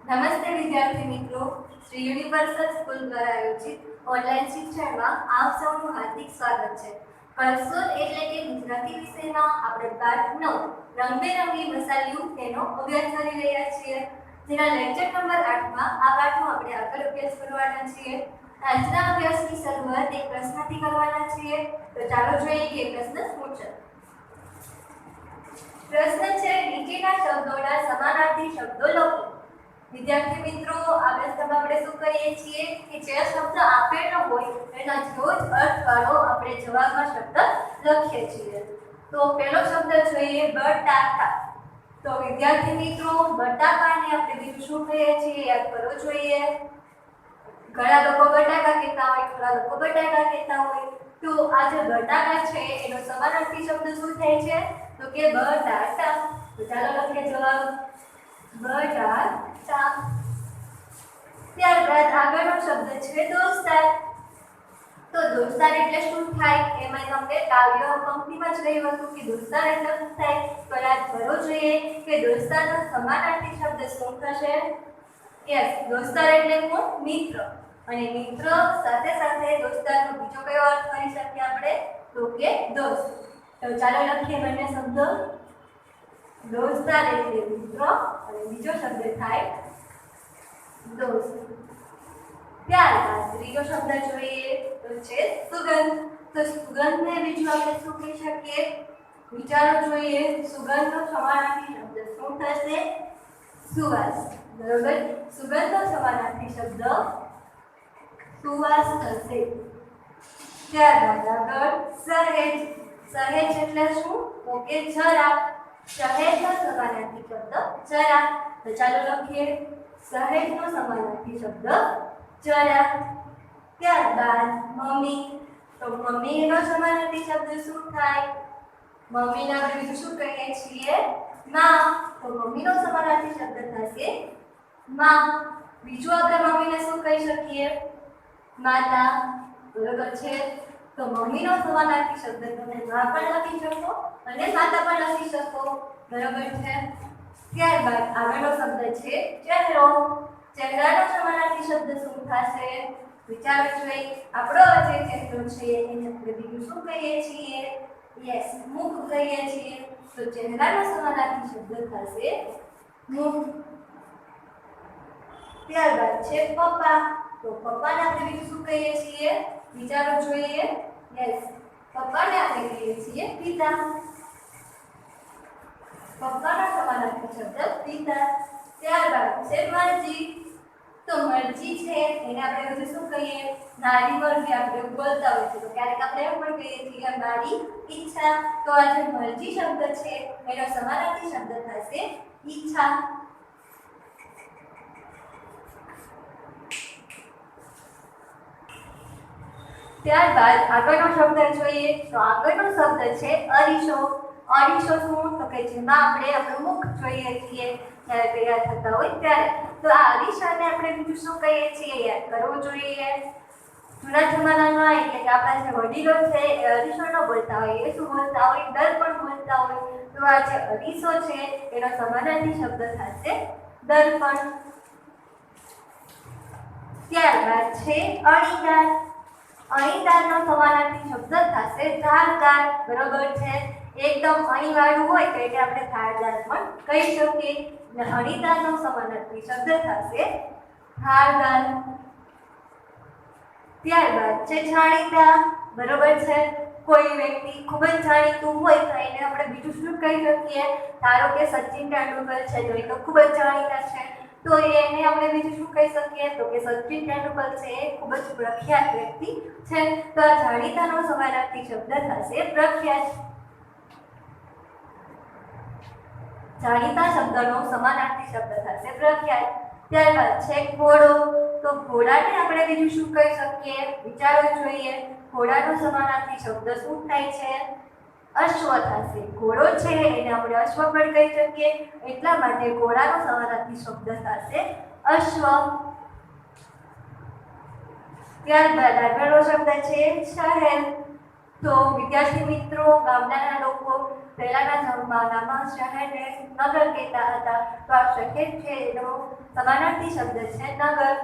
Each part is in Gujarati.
નમસ્તે વિદ્યાર્થી મિત્રો, શ્રી યુનિવર્સલ સ્કૂલ દ્વારા આયોજિત ઓનલાઈન શિક્ષણમાં આપ સૌનું હાર્દિક સ્વાગત છે. કરસોલ એટલે કે ગુજરાતી વિષયમાં આપણે પાઠ 9 રંગબેરંગી મસાલિયું તેનો અભ્યાસ કરી રહ્યા છીએ. જેના લેક્ચર નંબર 8 માં આ પાઠનો આપણે આગળ અભ્યાસ કરવાના છીએ. આજના અભ્યાસની શરૂઆત એક પ્રશ્નથી કરવાના છીએ. તો ચાલો જોઈએ કે પ્રશ્ન શું છે. પ્રશ્ન છે, નીચેના શબ્દોના સમાનાર્થી શબ્દો લખો. વિદ્યાર્થી મિત્રો, આ પ્રશ્નમાં આપણે શું કરીએ છીએ કે જે શબ્દ આપેલો હોય એના જેવો જ અર્થવાળો આપણે જવાબમાં શબ્દ લખીએ છીએ. તો પહેલો શબ્દ જોઈએ બટાકા. તો વિદ્યાર્થી મિત્રો, બટાકાને આપણે બીજું શું કહીએ છીએ યાદ કરવો જોઈએ. ઘણા લોકો બટાકા કહેતા હોય, ઘણા લોકો બટાકા કહેતા હોય. તો આ જે બટાકા છે એનો સમાનાર્થી શબ્દ શું થાય છે તો કે બટાટા. તો ચાલો લખીએ જવાબ બટાટા. ત્યારબાદ આગળનો શબ્દ છે દોસ્તાર. તો દોસ્તાર એટલે શું થાય એમાં તમને કાવ્ય પંક્તિમાં જ કહ્યું હતું કે દોસ્તાર એટલે શું થાય. તો યાદ કરવો જોઈએ કે દોસ્તારનો સમાનાર્થી શબ્દ શું થશે. યસ, દોસ્તાર એટલે કોણ? મિત્ર. અને મિત્ર સાથે સાથે દોસ્તારનો બીજો કયો અર્થ કરી શકીએ આપણે તો કે દોસ્ત. તો ચાલો લખીએ બંને શબ્દો. દોસ્તાર એટલે મિત્ર અને બીજો શબ્દ થાય દોસ્ત. ત્યારબાદ ત્રીજો શબ્દ જોઈએ તો છે સુગંધ. તો સુગંધને બીજું આપણે શું કહી શકીએ વિચારો જોઈએ. સુગંધનો સમાનાર્થી શબ્દ શું થશે? સુવાસ. બરોબર, સુગંધનો સમાનાર્થી શબ્દ સુવાસ થશે. ત્યારબાદ આગળ સહેજ. સહેજ એટલે શું તો કે જરા. સહેજનો સમાનાર્થી શબ્દ જરા. તો ચાલો લખીએ સહેજનો સમાનાર્થી શબ્દ જરા. ત્યારબાદ મમ્મી. તો મમ્મીનો સમાનાર્થી શબ્દ શું થાય? મમ્મીને આપણે બીજું શું કહીએ છીએ? માં. તો મમ્મીનો સમાનાર્થી શબ્દ થશે માં. બીજું આપણે મમ્મીને શું કહી શકીએ? માતા. બરોબર છે. તો મમ્મીનો સમાનાર્થી શબ્દ તમે માં પણ લખી શકો અને માતા પણ લખી શકો. બરોબર છે. ત્યારબાદ આગળનો શબ્દ છે ચહેરો. ચહેરાનો સમાનાર્થી શબ્દ શું થશે? વિચારો જોઈએ. આપણો જે ચહેરો છે એને આપણે બીજું શું કહીએ છીએ? યસ, મુખ કહીએ છીએ. તો ચહેરાનો સમાનાર્થી શબ્દ થશે મુખ. ત્યારબાદ છે પપ્પા. તો પપ્પાને આપણે બીજું શું કહીએ છીએ? વિચારો જોઈએ. યસ, પપ્પાને આપણે કહીએ છીએ પિતા. પપ્પાનો સમાનાર્થી શબ્દ પિતા. ત્યારબાદ છે મરજી. તો મરજી છે એને આપણે બધું શું કહીએ? મારી મરજી. આપણે બોલતા હોય છે તો ક્યારેક આપણે એમ પણ કહીએ છીએ મારી ઈચ્છા. તો આ જે મરજી શબ્દ છે એનો સમાનાર્થી શબ્દ થશે ઈચ્છા. ત્યારબાદ આગળનો શબ્દ જોઈએ. તો આગળનો શબ્દ છે અરીસો. અરીસો શું તો કે જેમાં આપણે આપણું મુખ જોઈએ છીએ જ્યારે તૈયાર થતા હોય ત્યારે. તો આ અરીસાને આપણે બીજું શું કહીએ છીએ યાદ કરવું જોઈએ. જૂના જમાનામાં એટલે કે આપણા જે વડીલો છે એ અરીસો ન બોલતા હોય, એ શું બોલતા હોય? દર્પણ બોલતા હોય. તો આ જે અરીસો છે એનો સમાનાર્થી શબ્દ થશે દર્પણ. ત્યારબાદ છે અણીદાર. અણીદારનો સમાનાર્થી શબ્દ થશે ધારદાર. બરોબર છે. એકદમ અણીવાળું હોય તો એટલે આપણે ધારદાર પણ કહી શકીએ. અણીદારનો સમાનાર્થી શબ્દ થશે ધારદાર. ત્યારબાદ છે જાણીતા. બરોબર છે. કોઈ વ્યક્તિ ખૂબ જ જાણીતું હોય તો એને આપણે બીજું શું કહી શકીએ? ધારો કે સચિન તેંડુલકર છે તો એ તો ખૂબ જ જાણીતા છે. તો એને આપણે બીજું શું કહી શકીએ તો કે સચિન તેંડુલકર છે એ ખૂબ જ પ્રખ્યાત વ્યક્તિ છે. તો આ જાણીતાનો સમાનાર્થી શબ્દ થશે પ્રખ્યાત. જાણીતા શબ્દનો સમાનાર્થી શબ્દ થશે પ્રખ્યાત. ત્યારબાદ છે ઘોડો. તો ઘોડાને આપણે બીજું શું કહી શકીએ? વિચારો જોઈએ. ઘોડાનો સમાનાર્થી શબ્દ શું થાય છે? અશ્વ થશે. ઘોડો છે એને આપણે અશ્વ પણ કહી શકીએ. એટલા માટે ઘોડાનો સમાનાર્થી શબ્દ થશે અશ્વ. ત્યારબાદ આગળનો શબ્દ છે શહેર. તો વિદ્યાર્થી મિત્રો, ગામડાના લોકો પહેલાના જમાનામાં શહેરને નગર કહેતા હતા. તો આ શહેર છે એનો સમાનાર્થી શબ્દ છે નગર.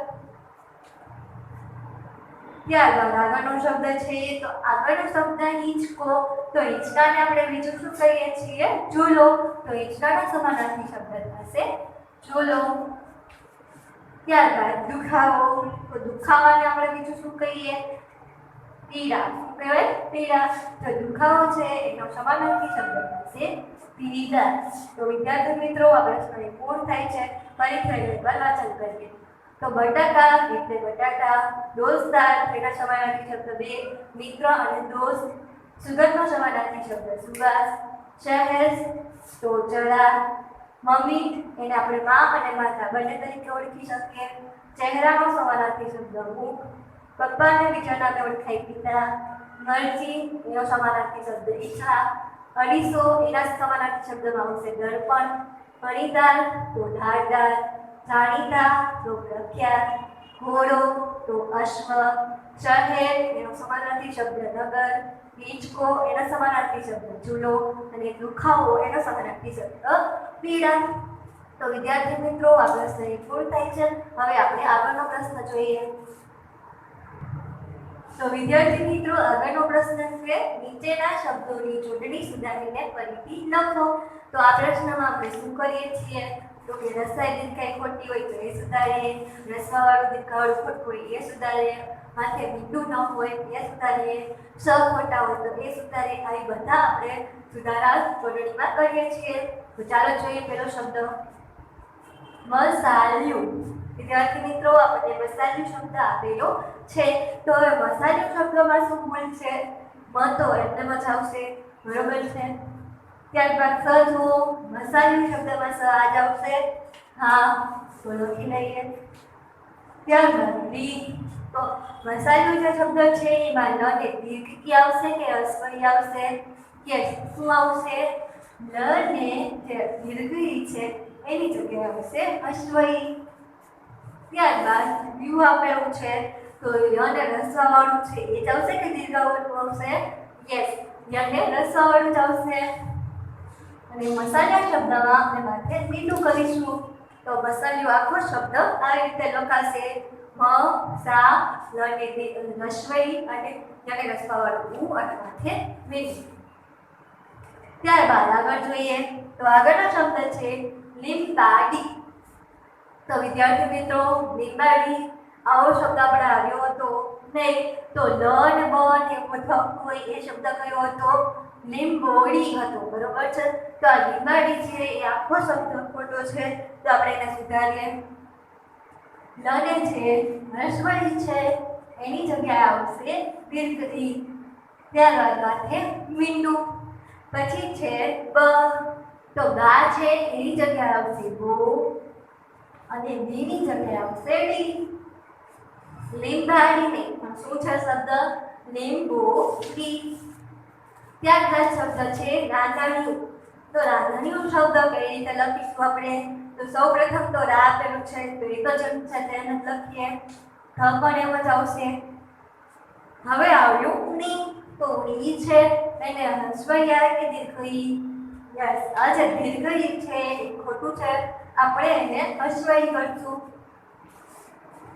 ત્યારબાદ આગળનો શબ્દ છે તો આગળનો શબ્દ હિંચકો. તો હિંચકાને આપણે બીજું શું કહીએ છીએ? ઝૂલો. તો હિંચકાનો સમાનાર્થી શબ્દ થશે ઝૂલો. ત્યારબાદ દુખાવો. તો દુખાવાને આપણે બીજું શું કહીએ? પીડા. શું કહેવાય? પીડા. તો દુખાવો છે એનો સમાનાર્થી શબ્દ થશે પીડા. તો વિદ્યાર્થી મિત્રો આ પ્રશ્ન પૂર્ણ થાય છે. ફરીથી એકવાર વાંચન કરીએ. તો બટાકા એટલે બટાટા. દોસ્તદાર તેના સમાનાર્થી શબ્દ બે, મિત્ર અને દોસ્ત. સુગંધનો સમાનાર્થી શબ્દ સુવાસ. શહેર તો જરા. મમ્મી એને આપણે માં અને માતા બંને તરીકે ઓળખી શકીએ. ચહેરાનો સમાનાર્થી શબ્દ મુખ. પપ્પાને બીજા નામે ઓળખાય પિતા. મરજી એનો સમાનાર્થી શબ્દ ઈચ્છા. અડીસો એના સમાનાર્થી શબ્દમાં આવશે દર્પણ. અણીદાર તો ધારદાર. જાણીતા તો પ્રખ્યાત. ઘોડો તો અશ્વ. શહેર એનો સમાનાર્થી શબ્દ નગર. હિંચકો એનો સમાનાર્થી શબ્દ ઝૂલો. અને દુખાવો એનો સમાનાર્થી શબ્દ પીડા. તો વિદ્યાર્થી મિત્રો આ પ્રશ્ન પૂર્ણ થાય છે. હવે આપણે આગળનો પ્રશ્ન જોઈએ. તો વિદ્યાર્થી મિત્રો આગળનો પ્રશ્ન છે નીચેના શબ્દોની જોડણી સુધારીને ફરીથી લખો. તો આ પ્રશ્નમાં આપણે શું કરીએ છીએ? તો કે રસાઈ દીર્ઘાઈ ખોટી હોય તો એ સુધારીએ. રસવાવાળું દીર્ઘાવાળું ખોટું હોય એ સુધારીએ. માથે મીંડું ન હોય એ સુધારીએ. સ ખોટા હોય તો એ સુધારીએ. આવી બધા આપણે સુધારા જોડણીમાં કરીએ છીએ. તો ચાલો જોઈએ પહેલો શબ્દ મસાલ્યું. વિદ્યાર્થી મિત્રો આપણને મસાલ્યું શબ્દ આપેલો છે. તો હવે મસાલ્યું શબ્દમાં શું ભૂલ છે? મ તો એટલે જ આવશે, બરોબર છે. ત્યારબાદ સ જુઓ. મસાલ્યું શબ્દમાં સ આ જ આવશે. હા તો લખી લઈએ. ત્યારબાદ રી. તો મસાલ્યું જે શબ્દ છે એમાં લ ને દીર્ઘ કી આવશે કે અસ્વઈ આવશે? યસ, શું આવશે? લ ને જે દીર્ઘ ઈ છે એની જગ્યાએ આવશે અશ્વઈ. ત્યારબાદ યુ આપેલું છે તો યને રસવાવાળું છે એ જ આવશે કે દીર્ઘવાળું આવશે? યસ, યને રસવાવાળું જ આવશે. અને મસાલા શબ્દમાં આપણે માથે મીંડું કરીશું. તો મસાલ્યું આખો શબ્દ આવી રીતે લખાશે મ સા લ ને રસ્વઈ અને યને રસવાવાળું ઉ અને માથે મીંડું. ત્યારબાદ આગળ જોઈએ તો આગળનો શબ્દ છે લીંબાડી. તો વિદ્યાર્થી મિત્રો લીંબાડી આવો શબ્દ આપણે આવ્યો હતો નહીં. તો લ ને બ ને હોય એ શબ્દ કયો હતો? લીંબોડી હતો, બરોબર છે. તો આ લીંબાડી છે એ આખો શબ્દ ખોટો છે. તો આપણે એને સુધારીએ. લ ને છે રસ્વઈ છે એની જગ્યાએ આવશે દીર્ઘ ઈ. ત્યારબાદ માથે મીંડું. પછી છે બ. તો ગા છે એની જગ્યાએ આવશે ગો અને બીની જગ્યાએ આવશે ડી. લીંબાડી નહીં પણ શું છે શબ્દ? લીંબોડી. ત્યારબાદ શબ્દ છે રાંધણિયું. તો રાંધણિયું શબ્દ કઈ રીતે લખીશું આપણે? તો સૌપ્રથમ તો રા આપેલું છે તો એક જ છે તેને લખીએ. ધ પણ એમ જ આવશે. હવે આવ્યું ની. તો ઈ છે એને હસ્વૈયા કે દીર્ઘઈ? યસ, આ જે દીર્ઘઈ છે એ ખોટું છે. આપણે એને હસ્વઈ કરશું.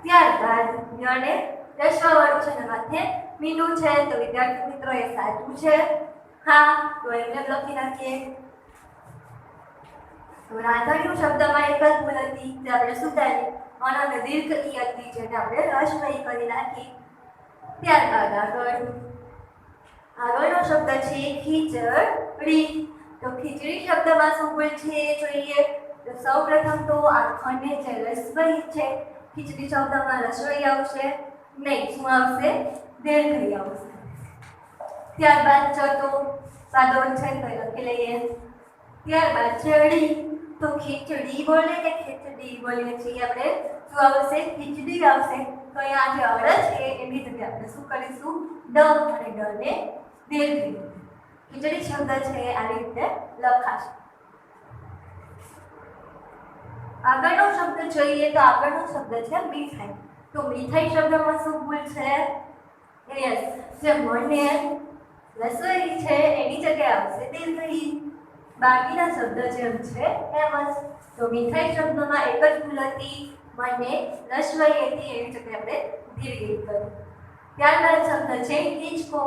ત્યારબાદ યને રસવાવાળું છે ને માથે મીંડું છે. તો વિદ્યાર્થી મિત્રો એ સાચું છે. હા તો એને લખી નાખીએ. તો રાંધણિયું શબ્દમાં એક જ ભૂલ હતી જે આપણે સુધારી. અને દીર્ઘ ઈ હતી જેને આપણે હસ્વઈ કરી નાખી. ત્યારબાદ આગળનો શબ્દ છે ખીચડી. તો ખીચડી શબ્દમાં શું ભૂલ છે જોઈએ. તો સૌપ્રથમ તો આ ખને જે રસવઈ છે ખીચડી શબ્દમાં રસવઈ આવશે નહીં, શું આવશે? દીર્ઘઈ આવશે. ત્યારબાદ ચતો સાદો છે તો લખી લઈએ. ત્યારબાદ ચડી. તો ખીચડી બોલે કે ખીચડી બોલીએ છીએ આપણે? શું આવશે? ખીચડી આવશે. તો અહીંયા જે અડ છે એની જગ્યાએ આપણે શું કરીશું? ડ અને ડ ને દીર્ઘ. ખીચડી શબ્દ છે આવી રીતે લખાશે. આગળનો શબ્દ જોઈએ તો આગળનો શબ્દ છે મીઠાઈ. તો મીઠાઈ શબ્દમાં શું ભૂલ છે? યસ, જે મને રસોઈ છે એની જગ્યાએ આવશે દીર્ઘઈ. બાકીના શબ્દ જેમ છે એમ જ. તો મીઠાઈ શબ્દમાં એક જ ભૂલ હતી, મને રસવઈ હતી એવી જગ્યાએ આપણે દીર્ઘ કર્યું. ત્યારબાદ શબ્દ છે હિંચકો.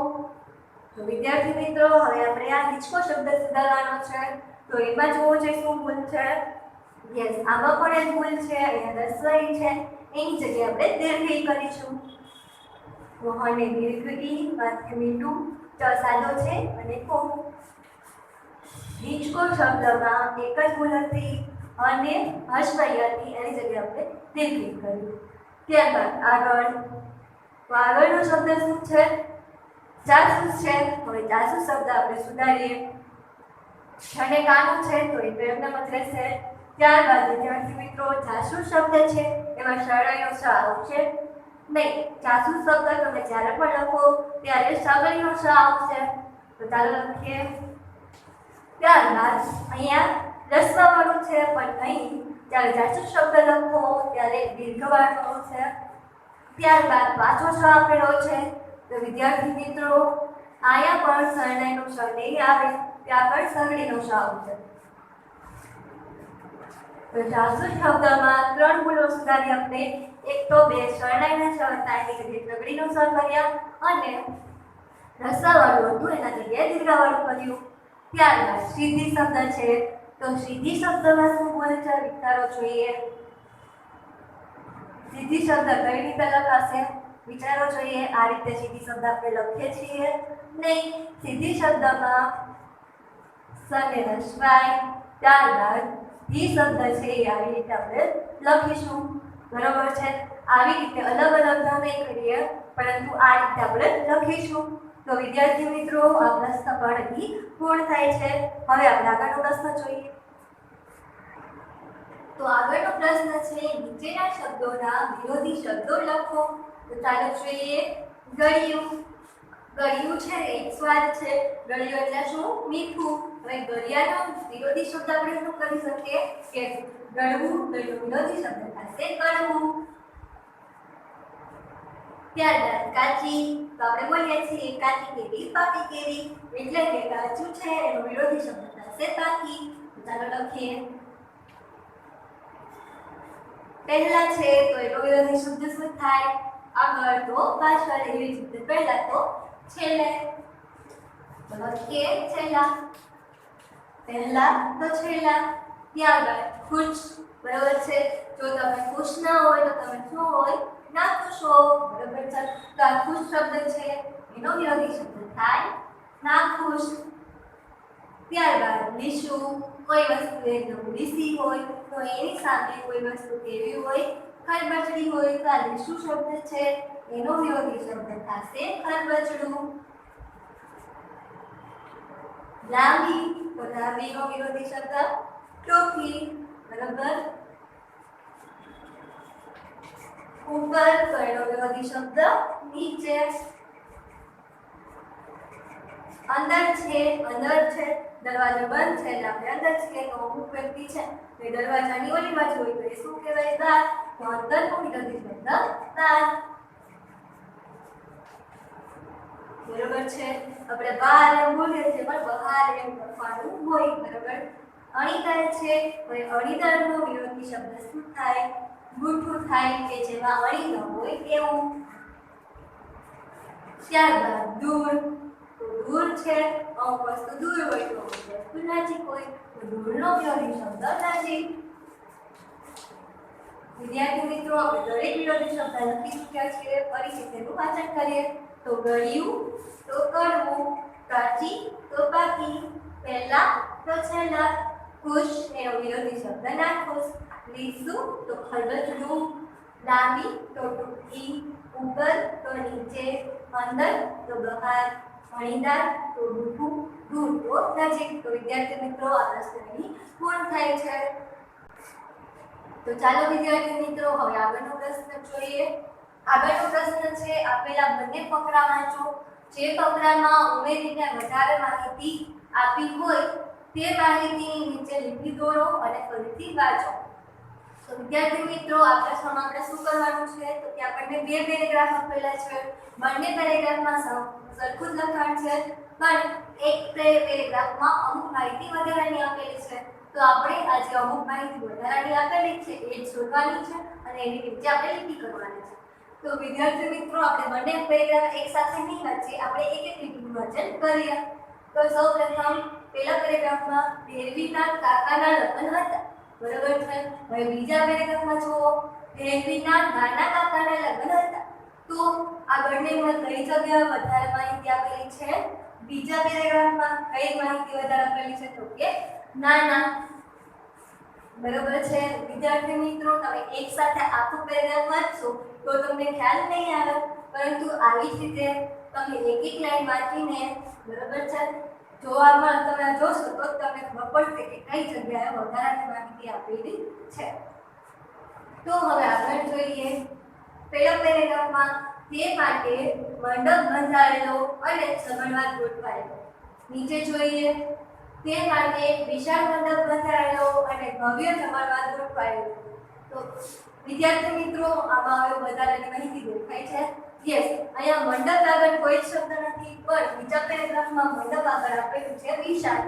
તો વિદ્યાર્થી મિત્રો હવે આપણે આ હિંચકો શબ્દ સુધારવાનો છે. તો એમાં જોવો છે શું ભૂલ છે. યસ, આમાં પણ એક ભૂલ છે, અહીંયા રસવઈ છે એની જગ્યાએ આપણે દીર્ઘ કરીશું. મોહને દીર્ઘ ઈ, વાક્ય મીઠું, ચ સાદો છે અને કો. હિંચકો શબ્દમાં એક જ ભૂલ હતી અને હસવઈ હતી એની જગ્યાએ આપણે દીર્ઘ કર્યું. ત્યારબાદ આગળ, તો આગળનો શબ્દ શું છે? જાસૂસ છે. હવે જાસૂસ શબ્દ આપણે સુધારીએ. અને કાનું છે તો એ પ્રેમના મત રહેશે. ત્યારબાદ વિદ્યાર્થી મિત્રો જાસૂસ શબ્દ છે એમાં શરણ્યનો સ આવશે નહીં. જાસૂસ શબ્દ તમે જ્યારે પણ લખો ત્યારે સગડીનો સ આવશે. તો ચાલો લખીએ. ત્યારબાદ અહીંયા રસવાવાળું છે પણ અહીં જ્યારે જાસૂસ શબ્દ લખો ત્યારે દીર્ઘવાળું છે. ત્યારબાદ પાછો સ આપેલો છે. તો વિદ્યાર્થી મિત્રો અહીંયા પણ શરણાઈનો સ નહીં આવે, ત્યાં પણ સગડીનો સ આવશે. તો જાસૂસ શબ્દમાં 3 ભૂલો સુધારી આપણે. એક તો બે શરણાઈના સ હતા એની જગ્યાએ સગડીનો સ કર્યા અને રસાવાળું હતું એના જગ્યાએ દીર્ઘવાળું કર્યું. ત્યારબાદ સીધી શબ્દ છે. તો સીધી શબ્દમાં શું ભૂલ છે વિચારો જોઈએ. સીધી શબ્દ કઈ રીતે લખાશે વિચારો જોઈએ. આ રીતે સીધી શબ્દ આપણે લખીએ છીએ નહીં. સીધી શબ્દમાં સને રસવાય, ત્યારબાદ ઈ શબ્દ છે એ આવી રીતે આપણે લખીશું. બરોબર છે. આવી રીતે અલગ અલગ નહીં કરીએ પરંતુ આ રીતે આપણે લખીશું. તો વિદ્યાર્થી મિત્રો આ પ્રશ્ન પણ અહીં પૂર્ણ થાય છે. હવે આપણે આગળનો પ્રશ્ન જોઈએ. તો આગળનો પ્રશ્ન છે નીચેના શબ્દોના વિરોધી શબ્દો લખો. તો ચાલો જોઈએ. ગળ્યું. ગળ્યું છે એક સ્વાદ છે. ગળ્યું એટલે શું? મીઠું. હવે ગળ્યાનો વિરોધી શબ્દ આપણે શું કરી શકીએ કે ગળવું. ગળ્યું વિરોધી શબ્દ થશે કડવું. ત્યારબાદ કાચી. તો આપણે બોલીએ છીએ કાચી કેરી, પાકી કેરી. એટલે કે કાચું છે એનો વિરોધી શબ્દ થશે પાકી. ચાલો લખીએ. પહેલા છે તો એનો વિરોધી શબ્દ શું થાય? આગળ તો પાછળ, એવી રીતે પહેલા તો છેલ્લે. તો લખીએ છેલ્લા. પહેલા તો છેલ્લા. ત્યારબાદ ખુશ. બરાબર છે. જો તમે ખુશ ના હોય તો તમે શું હોય? ના ખુશ હો. બરાબર છે. તો આ ખુશ શબ્દ છે એનો વિરોધી શબ્દ થાય ના ખુશ. ત્યારબાદ લીસું. કોઈ વસ્તુ એકદમ લીસી હોય તો એની સામે કોઈ વસ્તુ કેવી હોય? ખરબચડી હોય. તો આ લીસું શબ્દ છે એનો વિરોધી શબ્દ થશે ખરબચડું. લાંબી. તો લાંબીનો વિરોધી શબ્દ ટૂંકી. બરાબર. ઉપર. તો એનો વિરોધી શબ્દ નીચે. અંદર છે. અંદર છે. દરવાજો બંધ છે એટલે આપણે અંદર છીએ. તો અમુક વ્યક્તિ છે તો દરવાજાની ઓલી બાજુ હોય તો એ શું કહેવાય? દાર. તો અંદરનો વિરોધી શબ્દ દાર. બરોબર છે. આપણે બહાર એમ બોલીએ છીએ પણ બહાર એમ લખવાનું હોય. બરોબર. અણીદાર છે. તો અણીદારનો વિરોધી શબ્દ શું થાય? ગુઠ્ઠું થાય કે જેમાં અણી ન હોય એવું. ત્યારબાદ દૂર. તો દૂર છે. અમુક વસ્તુ દૂર હોય તો અમુક વસ્તુ નજીક હોય. તો દૂરનો વિરોધી શબ્દ નજીક. વિદ્યાર્થી મિત્રો આપણે દરેક વિરોધી શબ્દ લખી ચૂક્યા છીએ. ફરીથી તેનું વાંચન કરીએ. તો ગળ્યું તો કડવું. કાચી તો પાકી. પહેલા તો છેલ્લા. ખુશ એનો વિરોધી શબ્દ ના ખુશ. લીસું તો ખરબચડું. લાંબી તો ટૂંકી. ઉપર તો નીચે. અંદર તો બહાર. અણીદાર તો ગુઠ્ઠું. દૂર તો નજીક. તો વિદ્યાર્થી મિત્રો આ પ્રશ્ન પૂર્ણ થાય છે. તો ચાલો વિદ્યાર્થી મિત્રો હવે આગળનો પ્રશ્ન જોઈએ. આગળનો પ્રશ્ન છે આપેલા બંને ફકરા વાંચો. જે ફકરામાં ઉમેરીને વધારે માહિતી આપી હોય તે માહિતીની નીચે લીટી દોરો અને ફરીથી વાંચો. તો વિદ્યાર્થી મિત્રો આ પ્રશ્નમાં આપણે શું કરવાનું છે? તો કે આપણને બે પેરેગ્રાફ આપેલા છે. બંને પેરેગ્રાફમાં સરખું જ લખાણ છે પણ એક પેરેગ્રાફમાં અમુક માહિતી વધારાની આપેલી છે, તો આપણે આજે અમુક માહિતી વધારાની આપેલી છે એ શોધવાની છે અને એની નીચે આપણે લીટી કરવાની છે. તો વિદ્યાર્થી મિત્રો, આપણે બંને પેરેગ્રાફ એક સાથે નહીં વાંચીએ, આપણે એક એક લીટીનું વાંચન કરીએ. તો સૌપ્રથમ પહેલા પેરેગ્રાફમાં ભેરવીના કાકાના લગ્ન હતા, બરાબર છે. હવે બીજા પેરેગ્રાફમાં જુઓ, ભેરવીના નાના કાકાના લગ્ન હતા. તો આ બંનેમાં કઈ જગ્યાએ વધારે માહિતી આપેલી છે? બીજા પેરેગ્રાફમાં કઈ માહિતી વધારે આપેલી છે? તો કે નાના. બરાબર છે વિદ્યાર્થી મિત્રો, તમે એક સાથે આખું પેરેગ્રાફ વાંચશો તો તમને ખ્યાલ નહીં આવે, પરંતુ આવી જ રીતે તમે એક એક લાઈન વાંચીને, બરાબર છે, જોવામાં તમે જોશો તો તમને ખબર પડશે કે કઈ જગ્યાએ વધારાની માહિતી આપેલી છે. તો હવે આગળ જોઈએ. પહેલા પેરેગ્રાફમાં તે માટે મંડપ બંધાયેલો અને જમણવાર ગોઠવાયેલો. નીચે જોઈએ, તે માટે વિશાળ મંડપ બંધાયેલો અને ભવ્ય જમણવાર ગોઠવાયેલો. તો વિદ્યાર્થી મિત્રો, આમાં હવે વધારાની માહિતી દેખાય છે. યસ, અહીંયા મંડપ આગળ કોઈ જ શબ્દ નથી, પણ બીજા પેરેગ્રાફમાં મંડપ આગળ આપેલું છે વિશાળ.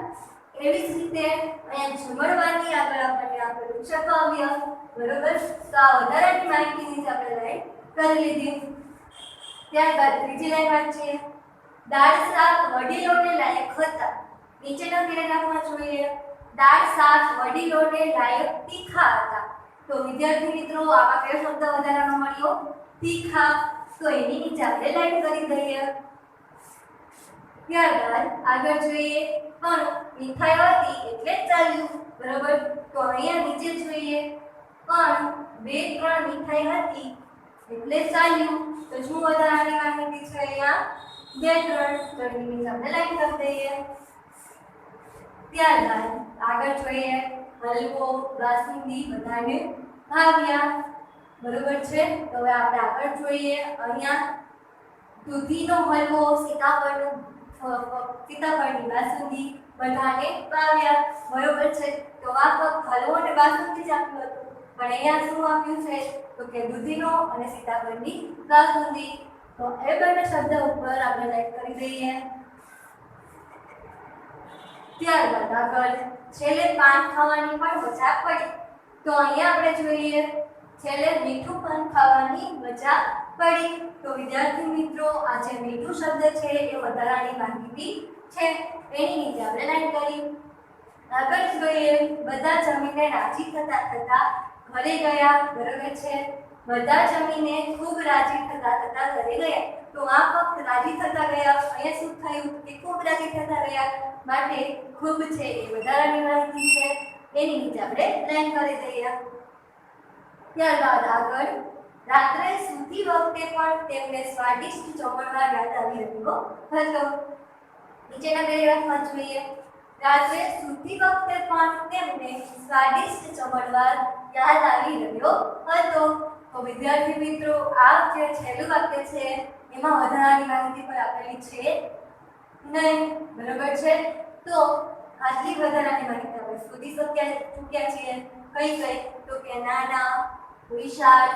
એવી જ રીતે અહીંયા જમણવારની આગળ આપણને આપેલું છે ભવ્ય. બરોબર, તો આ વધારાની માહિતીની આપણે લાઈન કરી લીધી. ત્યારબાદ ત્રીજી લાઈન વાંચીએ. દાળ શાક વડીલોને લાયક હતા. નીચેના પેરેગ્રાફમાં જોઈએ, દાળ શાક વડીલોને લાયક તીખા હતા. તો વિદ્યાર્થી મિત્રો, આમાં કયો શબ્દ વધારાનો મળ્યો? તીખા. તો એની નીચે આપણે લાઈન કરી દઈએ. ત્યારબાદ આગળ જોઈએ, પણ મીઠાઈ હતી એટલે ચાલ્યું. બરાબર, તો અહીંયા નીચે જોઈએ, પણ 2-3 મીઠાઈ હતી એટલે ચાલ્યું. તો શું વધારાની માહિતી છે? અહીંયા 2-3. તો એની નીચે આપણે લાઈન કરી દઈએ. ત્યારબાદ આગળ જોઈએ, હલવો બાસુંદી બધાને ભાવ્યા. બરોબર છે. તો હવે આપણે આગળ જોઈએ, અહીંયા દૂધીનો હલવો, સીતાફળની બાસુંદી બધાને ભાવ્યા. બરોબર છે. તો આ ફક્ત હલવો અને બાસુંદી જ આપ્યું હતું, પણ અહીંયા શું આપ્યું છે? તો કે દૂધીનો અને સીતાફળની બાસુંદી. તો એ બંને શબ્દ ઉપર આપણે લાઈક કરી દઈએ. ત્યારબાદ આગળ છેલ્લે પાન ખાવાની પણ મજા પડી. તો અહીંયા આપણે જોઈએ, છેલ્લે મીઠું પાન ખાવાની મજા પડી. તો વિદ્યાર્થી મિત્રો, આ જે મીઠું શબ્દ છે એ વધારાની માહિતી છે. એની નીચે આપણે લાઈન કરી. આગળ જોઈએ, બધા જમીને રાજી થતા ઘરે ગયા. બરાબર છે, બધા જમીને ખૂબ રાજી થતા ઘરે ગયા. તો આ ફક્ત રાજી થતા ગયા. અહીંયા શું થયું કે ખૂબ રાજી થતા ગયા, માટે ખૂબ છે એ વધારાની માહિતી છે. એની નીચે આપણે લાઈન કરી દઈએ. ત્યારબાદ આગળ, રાત્રે સૂતી વખતે પણ તેમને સ્વાદિષ્ટ જમણવાર યાદ આવી રહ્યો હતો. નીચેના પેરેગ્રાફમાં જોઈએ, રાત્રે સૂતી વખતે પણ તેમને સ્વાદિષ્ટ જમણવાર યાદ આવી રહ્યો હતો. તો વિદ્યાર્થી મિત્રો, આ જે છેલ્લું વાક્ય છે એમાં વધારાની માહિતી પણ આપેલી છે નહીં. બરાબર છે. તો આટલી વધારાની માહિતી આપણે શોધી ચૂક્યા છીએ. કઈ? તો કે નાના, વિશાળ,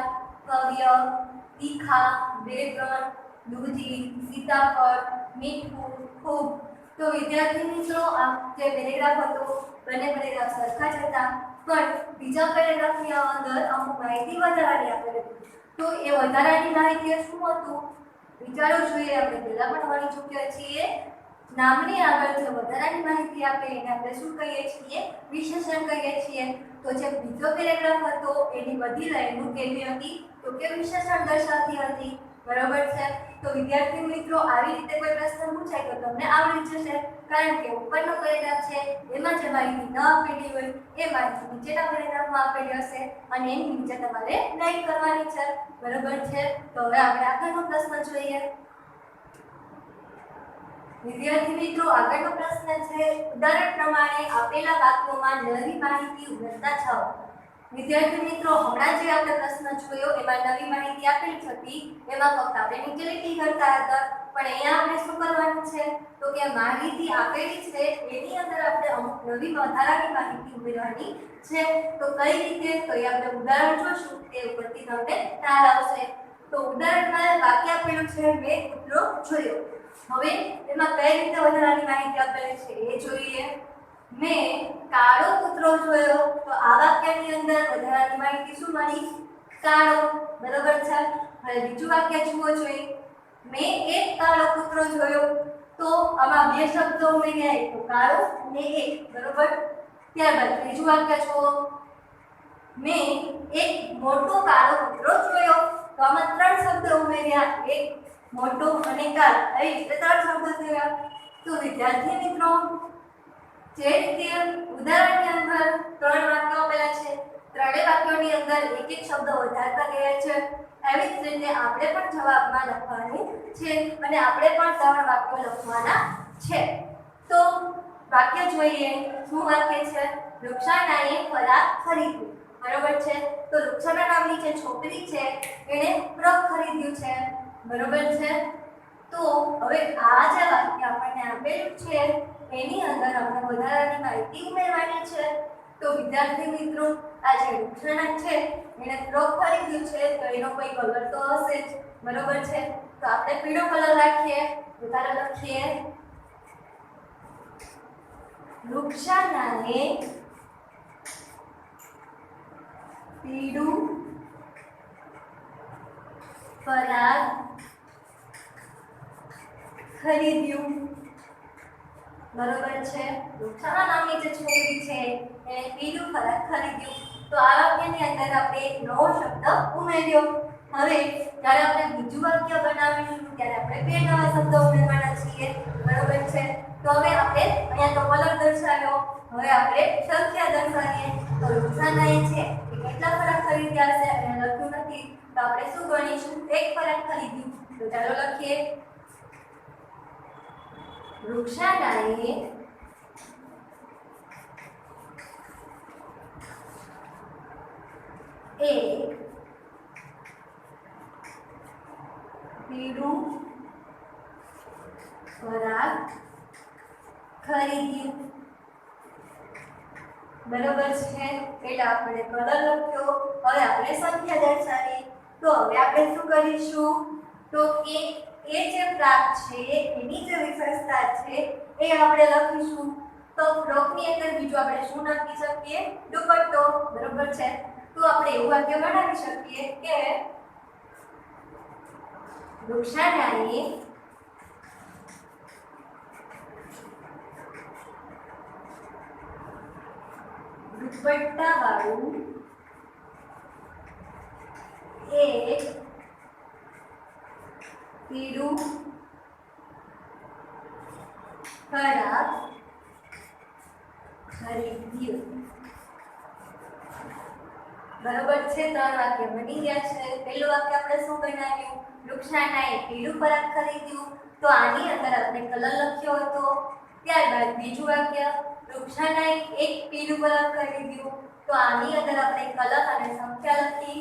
ભવ્ય, તીખા, 2-3, દૂધી, સીતાફળ, મીઠું, ખૂબ. તો વિદ્યાર્થી મિત્રો, આ જે પેરેગ્રાફ હતો બંને પેરેગ્રાફ સરખા જ હતા, પણ બીજા પેરેગ્રાફની અંદર અમુક માહિતી વધારાની આપેલી હતી. તો એ વધારાની માહિતી શું હતું? વિચારવું જોઈએ. આપણે પહેલા પણ ભણી ચૂક્યા છીએ. નામની આગળ જે વધારાની માહિતી આપે એને આપણે શું કહીએ છીએ? વિશેષણ કહીએ છીએ. તો જે બીજો પેરેગ્રાફ હતો એની બધી લાઈનો કેવી હતી? તો કે વિશેષણ દર્શાવતી હતી. બરાબર છે. તો વિદ્યાર્થી મિત્રો, આવી રીતે કોઈ પ્રશ્ન પૂછાય તો તમને આવડી જશે, કારણ કે ઉપરનો પેરેગ્રાફ છે એમાં જે માહિતી ન આપેલી હોય એ માહિતી નીચેના પેરેગ્રાફમાં આપેલી હશે અને એની નીચે તમારે લાઈન કરવાની છે. બરાબર છે. તો હવે આપણે આગળનો પ્રશ્ન જોઈએ. વિદ્યાર્થી મિત્રો, આગળનો પ્રશ્ન છે, ઉદાહરણ પ્રમાણે આપેલા વાક્યોમાં નવી માહિતી ઉમેરતા જાઓ. વિદ્યાર્થી મિત્રો, હમણાં જે આપણે પ્રશ્ન જોયો એમાં નવી માહિતી આપેલી હતી, એમાં ફક્ત આપણે નીચે લીટી કરતા હતા, પણ અહીંયા આપણે શું કરવાનું છે? તો કે માહિતી આપેલી છે એની અંદર આપણે અમુક નવી વધારાની માહિતી ઉમેરવાની છે. તો કઈ રીતે? તો એ આપણે ઉદાહરણ જોશું, તે ઉપરથી તમને ખ્યાલ આવશે. તો ઉદાહરણમાં વાક્ય આપેલું છે, મેં કૂતરો જોયો. હવે એમાં કઈ રીતે વધારાની માહિતી આપેલી છે એ જોઈએ. મેં કાળો કૂતરો જોયો, તો આ વાક્યની અંદર વધારાની માહિતી શું મળી? કાળો. બરોબર છે. હવે બીજું વાક્ય જુઓ જોઈએ. મેં એક કાળો કૂતરો જોયો, તો આમાં બે શબ્દો ઉમેર્યા, એક તો કાળો અને એક. બરોબર. ત્યારબાદ ત્રીજું વાક્ય જુઓ. મેં એક મોટો કાળો કૂતરો જોયો, તો આમાં ત્રણ શબ્દો ઉમેર્યા, એક મોટો અને કાળો. આવી રીતે ત્રણ શબ્દો થયા. તો વિદ્યાર્થી મિત્રો, જે રીતે ઉદાહરણની અંદર ત્રણ વાક્યો આપેલા છે, ત્રણેય વાક્યોની અંદર એક એક શબ્દ વધારતા ગયા છે. એવી જ રીતે આપણે પણ જવાબમાં લખવાનું છે અને આપણે પણ ત્રણ વાક્યો લખવાના છે. તો વાક્ય જોઈએ. શું વાક્ય છે? રૂક્ષાનાએ ફરાક ખરીદ્યું. બરોબર છે. તો રૂક્ષાના નામની જે છોકરી છે એણે ફ્રોક ખરીદ્યું છે. બરોબર છે. તો હવે આ જે વાક્ય આપણને આપેલું છે એની અંદર આપણે વધારાની માહિતી ઉમેરવાની છે. તો વિદ્યાર્થી મિત્રો, આ જે રૂક્ષાના છે એને ફ્રોક ખરીદ્યું છે, તો એનો કોઈ કલર તો હશે જ. બરોબર છે. તો આપણે પીળો કલર રાખીએ. તો ચાલો લખીએ, રૂક્ષાનાએ પીળું ફરાક ખરીદ્યું. બરોબર છે. રૂક્ષાના નામની જે છોકરી છે એને પીળું ફરાક ખરીદ્યું. તો આ વાક્યની અંદર આપણે એક નવો શબ્દ ઉમેર્યો. હવે જ્યારે આપણે બીજું વાક્ય બનાવીશું ત્યારે આપણે બે નવા શબ્દો ઉમેરવાના છીએ. બરોબર છે. તો હવે આપણે અહીંયા તો કલર દર્શાવ્યો, હવે આપણે સંખ્યા દર્શાવીએ. તો રૂક્ષાનાએ છે એ કેટલા ફરાક ખરીદ્યા છે એને લખ્યું નથી, તો આપણે શું ગણીશું? એક ફરાક ખરીદ્યું. તો ચાલો લખીએ, રૂક્ષાનાએ એક પીળું ફરાક ખરીદ્યું. બરોબર છે. એટલે આપણે કલર લખ્યો. હવે આપણે સંખ્યા દર્શાવી. તો હવે આપણે શું કરીશું? તો કે એ જે ફ્રોક છે એની જે વિશેષતા છે એ આપણે લખીશું. તો ફ્રોકની અંદર બીજું આપણે શું નાખી શકીએ? દુપટ્ટો. બરોબર છે. તો આપણે એવું વાક્ય બનાવી શકીએ કે રૂક્ષાનાએ દુપટ્ટાવાળું એક પીળું ફરાક ખરીદ્યું. બરોબર છે. ત્રણ વાક્ય બની ગયા છે. પહેલું વાક્ય આપણે શું બનાવ્યું? રૂક્ષાનાએ પીળું ફરાક ખરીદ્યું. તો આની અંદર આપણે કલર લખ્યો હતો. ત્યારબાદ બીજું વાક્ય, રૂક્ષાનાએ એક પીળું ફરાક ખરીદ્યું. તો આની અંદર આપણે કલર અને સંખ્યા લખી.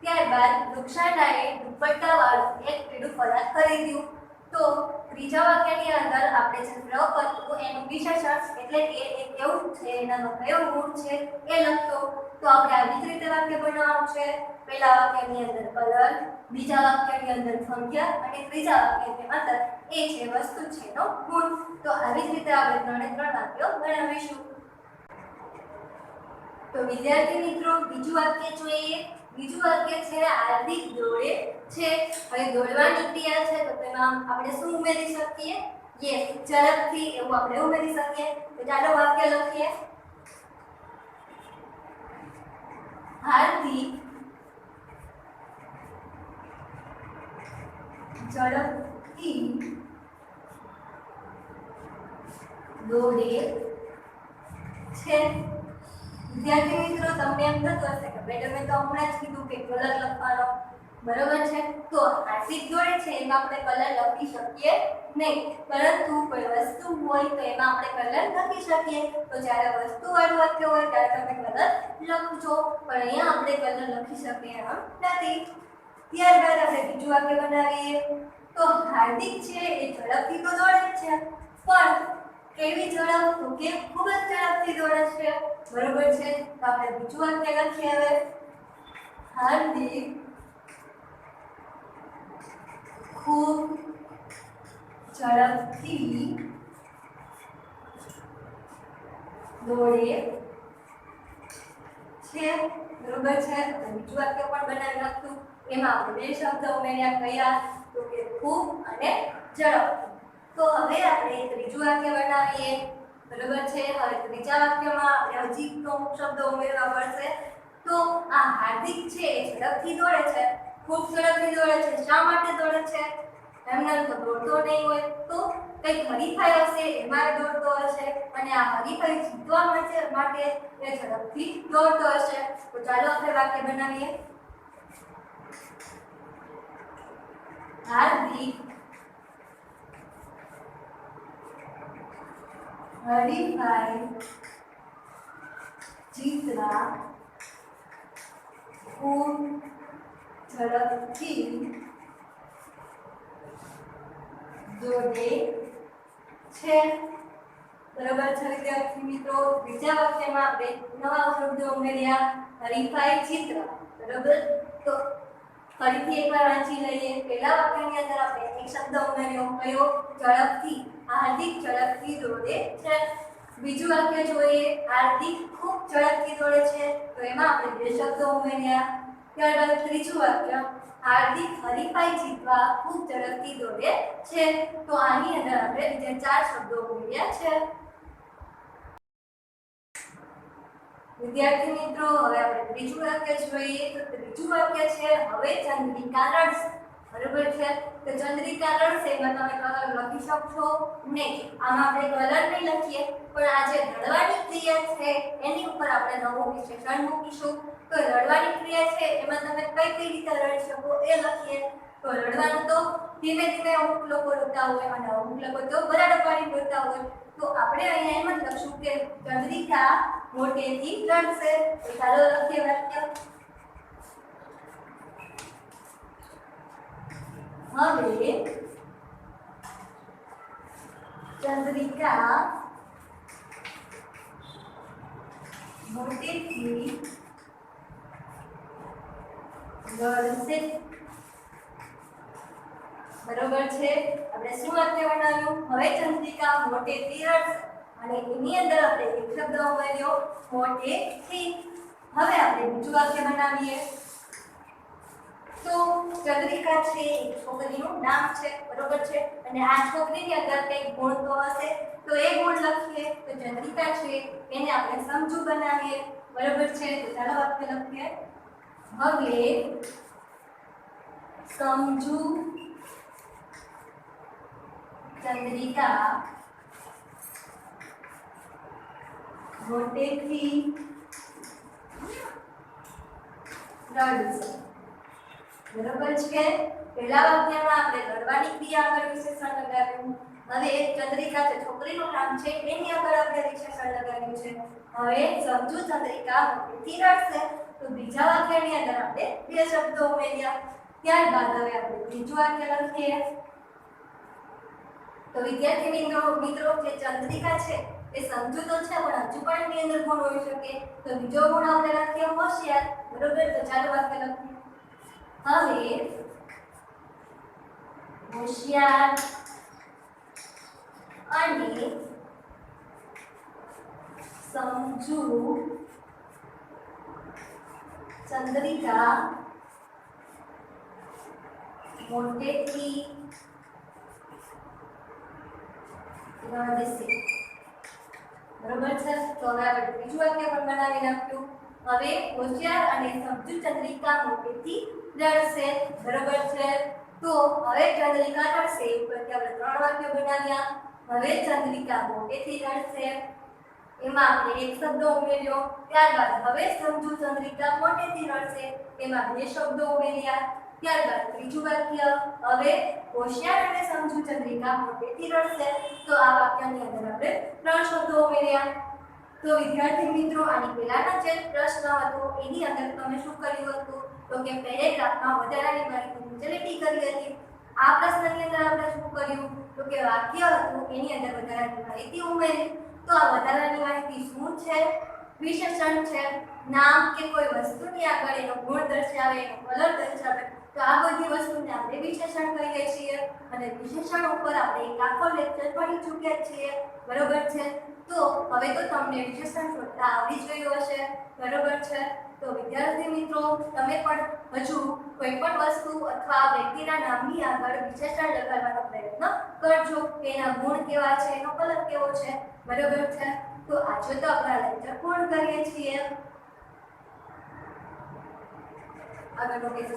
ત્યારબાદ રૂક્ષાનાએ દુપટ્ટાવાળું એક પીળું ફરાક ખરીદ્યું. તો ત્રીજા વાક્યની અંદર આપણે જે ફ્રોક હતું એનું વિશેષણ એટલે કે એ કેવું છે, એનાનો કયો ગુણ છે એ લખ્યો. તો આપણે આવી જ રીતે વાક્ય બનાવવાનું છે. પહેલા વાક્યની અંદર કલર, બીજા વાક્યની અંદર સંખ્યા અને ત્રીજા વાક્યની અંદર એ છે વસ્તુ છે એનો ગુણ. તો આવી જ રીતે આપણે ત્રણે ત્રણ વાક્યો બનાવીશું. તો વિદ્યાર્થી મિત્રો, બીજું વાક્ય જોઈએ. બીજું વાક્ય છે હાર્દિક દોડે છે. હવે દોડવાની ક્રિયા છે, તો તેમાં આપણે શું ઉમેરી શકીએ? યસ, ઝડપથી એવું આપણે ઉમેરી શકીએ. તો ચાલો વાક્ય લખીએ, હાર્દિક ઝડપથી દોડે છે. વિદ્યાર્થી મિત્રો, તમને એમ થતું હશે કે મેડમે તો હમણાં જ કીધું કે કલર લખવાનો. બરોબર છે. તો હાર્દિક દોડે છે એમાં આપણે કલર લખી શકીએ નહીં, પરંતુ કોઈ વસ્તુ હોય તો એમાં આપણે કલર લખી શકીએ. તો જ્યારે વસ્તુવાળું વાક્ય હોય ત્યારે તમે કલર લખજો, પણ અહીંયા આપણે કલર લખી શકીએ એમ નથી. ત્યારબાદ આપણે બીજું વાક્ય બનાવીએ. તો હાર્દિક છે એ ઝડપથી તો દોડે જ છે, પણ કેવી ઝડપ? તો કે ખૂબ જ ઝડપથી દોડે છે. બરોબર છે. તો આપણે બીજું વાક્ય લખીએ. હવે હાર્દિક ખૂબ ઝડપથી દોડે છે, બરોબર છે। તો બીજું વાક્ય પણ બનાવી નાખતું, એમાં આપણે બે શબ્દ ઉમેર્યા, કયા? તો કે ખૂબ અને ઝડપથી। તો હવે આપણે ત્રીજું વાક્ય બનાવીએ, બરોબર છે। હવે ત્રીજા વાક્યમાં આપણે હજી અમુક શબ્દો ઉમેરવા પડશે। તો આ હાર્દિક છે એ ઝડપથી દોડે છે, ખૂબ ઝડપથી દોડે છે। શા માટે દોડે છે? એમને તો દોડતો નહીં હોય, તો કઈ હરીફાઈ હશે એમાં દોડતો હશે, અને આ હરીફાઈ જીતવા માટે એ ઝડપથી દોડતો હશે। તો ચાલો આપણે વાક્ય બનાવીએ। હાર્દિક હરીફાઈ જીતવા ખૂબ ઝડપથી દોડે છે, બરોબર છે વિદ્યાર્થી મિત્રો। બીજા વાક્યમાં આપણે નવા શબ્દો ઉમેર્યા, હરીફાઈ જીતવા, બરોબર। તો ફરીથી એકવાર વાંચી લઈએ। પહેલા વાક્યની અંદર આપણે એક શબ્દ ઉમેર્યો, કયો? ઝડપથી। હાર્દિક ઝડપથી દોડે છે। બીજું વાક્ય જોઈએ, હાર્દિક ખૂબ ઝડપથી દોડે છે, તો એમાં આપણે બે શબ્દો ઉમેર્યા। ત્યારબાદ ત્રીજું વાક્ય, હાર્દિક હરીફાઈ જીતવા ખૂબ ઝડપથી દોડે છે, તો આની અંદર આપણે બીજા ચાર શબ્દો ઉમેર્યા છે। વિદ્યાર્થી મિત્રો, હવે આપણે ત્રીજું વાક્ય જોઈએ। તો ત્રીજું વાક્ય છે, હવે ચંદ્રિકા રડશે, બરોબર છે। તો ચંદ્રિકા રડશે એમાં તમે કલર લખી શકશો નહીં, આમાં આપણે કલર નહીં લખીએ, પણ આ જે રડવાની ક્રિયા છે એની ઉપર આપણે નવું વિશેષણ મૂકીશું। તો રડવાની ક્રિયા છે એમાં તમે કઈ રીતે રડી શકો એ લખીએ। તો રડવાનું તો ધીમે ધીમે અમુક લોકો રડતા હોય અને અમુક લોકો તો બરાબર પાડી બોલતા હોય, તો આપણે અહીંયા એમ જ લખશું કે ચંદ્રિકા મોટેથી રડશે। તો ચાલો લખીએ વાક્ય। હવે ચંદ્રિકા મોટેથી રડશે, બરોબર છે। આપણે શું વાક્ય બનાવ્યું? હવે ચંદ્રિકા મોટેથી રડશે, અને એની અંદર આપણે એક શબ્દ ઉમેર્યો, મોટેથી। હવે આપણે બીજું વાક્ય બનાવીએ। તો ચંદ્રિકા છે એક છોકરીનું નામ છે, બરોબર છે, અને આ છોકરીની અંદર કંઈક ગુણ તો હશે, તો એ ગુણ લખીએ। તો ચંદ્રિકા છે એને આપણે સમજુ બનાવીએ, બરોબર છે। તો ચાલો વાક્ય લખીએ। હવે સમજુ ચંદ્રિકા મોટેથી રડશે, બરોબર છે। પહેલા વાક્યમાં આપણે રડવાની ક્રિયા આગળ વિશેષણ લગાવ્યું, હવે ચંદ્રિકા જે છોકરીનું નામ છે એની આગળ આપણે વિશેષણ લગાવ્યું છે। હવે સમજુ ચંદ્રિકા મોટેથી રડશે, તો બીજા વાક્યની અંદર આપણે બે શબ્દો ઉમેર્યા। ત્યારબાદ હવે આપણે ત્રીજું વાક્ય લખીએ। તો વિદ્યાર્થી મિત્રો જે ચંદ્રિકા છે એ સમજુ તો છે, પણ હજુ પણ એની અંદર ગુણ હોઈ શકે, તો બીજો ગુણ આપણે લખીએ હોશિયાર, બરોબર। તો ચાલો વાક્ય લખીએ। હવે હોશિયાર અને સમજુ ચંદ્રિકા મોટેથી રડશે, બરોબર છે। તો હવે આપણે બીજું વાક્ય પણ બનાવી નાખ્યું। હવે હોશિયાર અને સમજુ ચંદ્રિકા મોટેથી રડશે, બરોબર છે। તો હવે ચંદ્રિકા રડશે એ ઉપરથી આપણે ત્રણ વાક્યો બનાવ્યા। હવે ચંદ્રિકા મોટેથી રડશે, એમાં આપણે એક શબ્દ ઉમેર્યો। ત્યારબાદ હવે સમજુ ચંદ્રિકા મોટેથી રડશે, એમાં બે શબ્દો ઉમેર્યા। ત્યારબાદ ત્રીજું વાક્ય, હવે હોશિયાર અને સમજુ ચંદ્રિકા મોટેથી રડશે, તો આ વાક્યની અંદર આપણે ત્રણ શબ્દો ઉમેર્યા। તો વિદ્યાર્થી મિત્રો, આની પહેલાનો જે પ્રશ્ન હતો એની અંદર તમે શું કર્યું હતું? તો કે પેરેગ્રાફમાં વધારાની માહિતી ડિલીટ કરી હતી। આ પ્રશ્નની અંદર આપણે શું કર્યું? તો કે વાક્ય હતું એની અંદર વધારાની માહિતી ઉમેરી। તો આ વધારાની માહિતી શું છે? વિશેષણ છે, નામ કે કોઈ વસ્તુની આગળ એનો ગુણ દર્શાવે, એનો કલર દર્શાવે, તો આ બધી વસ્તુને આપણે વિશેષણ કહીએ છીએ અને વિશેષણ ઉપર આપણે એક આખો લેક્ચર ભણી ચૂક્યા છીએ, બરોબર છે? તો હવે તો તમને વિશેષણ શોધતા આવડી જ ગયું હશે, બરોબર છે? તો વિદ્યાર્થી મિત્રો, તમે પણ હજુ કોઈ પણ વસ્તુ અથવા વ્યક્તિના નામની આગળ વિશેષણ લગાડવાનો પ્રયત્ન કરજો કે એના ગુણ કેવા છે, એનો કલર કેવો છે, બરોબર છે? તો આજે તો આપણા લેક્ચર પૂર્ણ કરીએ છીએ. આગળનો કેસ